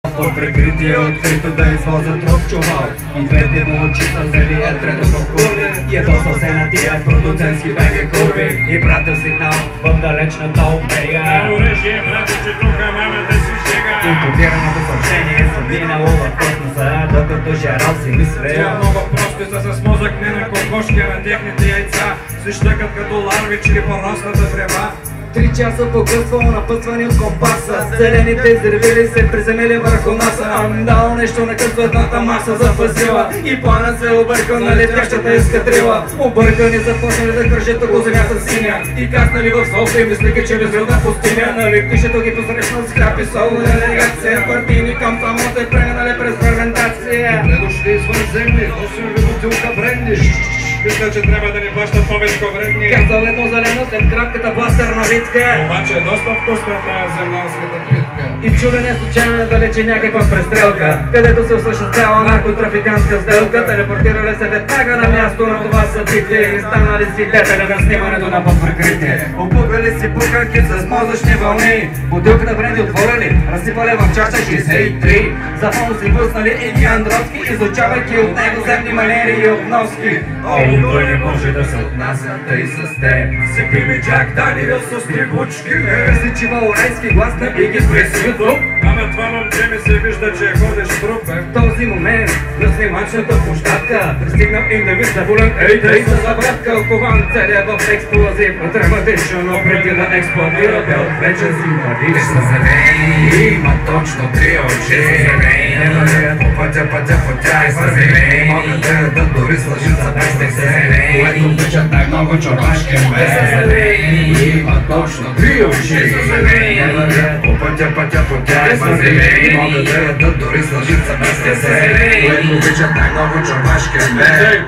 Под прикритие открито да извозят друг чувал. И двете му очи са взели етрето в курви. И ядосал се на тия продуцентски беги курви. И пратил сигнал в далечната Опея. Оръжие, брате, че тук мамата си шега. Инкодираното съобщение съм минало в космоса, докато Жерал си мислил. Много прости са с мозък, не на кокошки, на техните яйца. Си щъкат като ларви, чили по росната трева. 3 часа по-късно напътвани от компаса. Зелените изревили се приземели върху наса. Дал нещо накъсва едната маса зафазила. И плана се объркал на летящата ескадрила. Объркани започнали да кръжат около земята синя. И каснали в София и мислиха, че безлюдна пустиня. На летището ги посрещнал с храп и сол. Делегация партийни към само те преминали през ферментация. Добре дошли извън земли, носим ви бутилка бренди. Мисля, че трябва да ни плащат повече вредни. Казал едно зелено след кратката пластърна битка. Обаче е доста вкусна тази земнанската питка. И чудене случайно далече някаква престрелка, където се осъществява наркотрафикантска сделка. Телепортирали се веднага на място на това събитие и станали свидетели на снимането на под прикритие. Опукали си пуканки с мозъчни вълни, бутилката бренди отворили, разсипали в чаша 63. За фон си пуснали Ини Андроцки, изучавайки от него земни манери и обноски. Той не може да се отнася тъй с теб. Сипи ми Джак Даниел с трибучки. Различи валорайски глас на Биги Спресивит Лук. Ама това момче ми се вижда, че ходиш труп. В този момент на снимачната площадка пристигнал индивид заволен ей с завратка, окован целия в експлозив. Драматично преди да експлодира бел вече симпатично. Има точно 3 очи. По пътя и сърви. Могат да дадат дори с лъжица без тексе. Което печат най-много чорбашки месец. Има точно 3 очи. По пътя и сърви. Могат да дадат дори с лъжица без тексе. Което печат най-много чорбашки месец.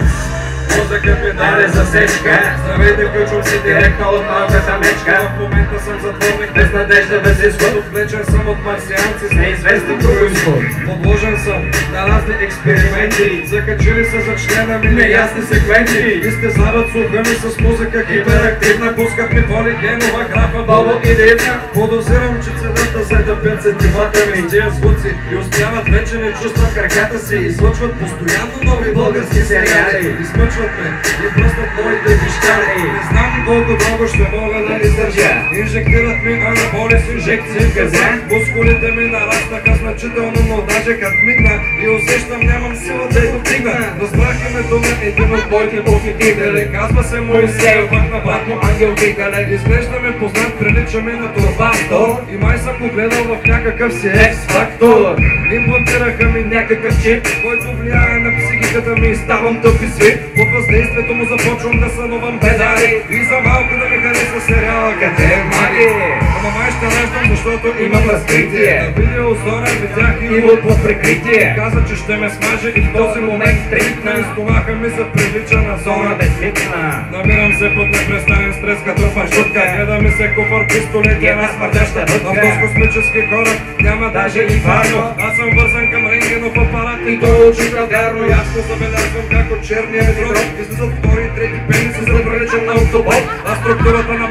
Мозъкът ми даде засечка. Здравейте, включвам си директно от малката мечка. В момента съм затворник, без надежда, без изход. Отвлечен съм от марсианци с неизвестен произход. Подложен съм на разни експерименти. Закачили са за члена ми неясни сегменти. Изтезават слуха ми с музика хиперактивна. Пускат ми полигенова графа долу и дивна. Подозирам, че цената за да 5 сантимата ми тия звуци. И успяват вече не чувстват краката си. Излъчват постоянно нови български сериали. Измъчват ме и пръснат моите вищали. Не знам колко дълго ще мога да издържа. Инжектират ми анаболи с инжекции в газа. Мускулите ми нараснаха значително, но даже като мигна и усещам нямам сила да го вдигна. Разбрах името на един от моите похитители. Казва се Моисей, пък на брат му Ангел Гигале. Изглежда ме познат, прилича ми на турбастор. И май съм погледал в някакъв си екс-фактор. Имплантираха ми някакъв чип, който влияе на психиката ми и ставам тъп и свит. Под въздействието му започвам да сънувам педали. И за малко да ми хареса сериала Къде е маги. Ама май ще раждам, защото имам разкритие. На видеозора видях и от под прикритие. Каза, че ще ме смаже и в този момент стритна. И стомаха ми се прилича на зона безликна. Намирам се под непрестанен стрес като паршутка. Гледа ми се куфър, пистолет и една смъртяща рътка. В космически кораб няма даже и варно. Аз съм вързан към рентгенов апарат и той очита вярно. Ясно забелязвам как от черния дрон излизат втори и трети пениси, за да приличам на автобот. А структурата на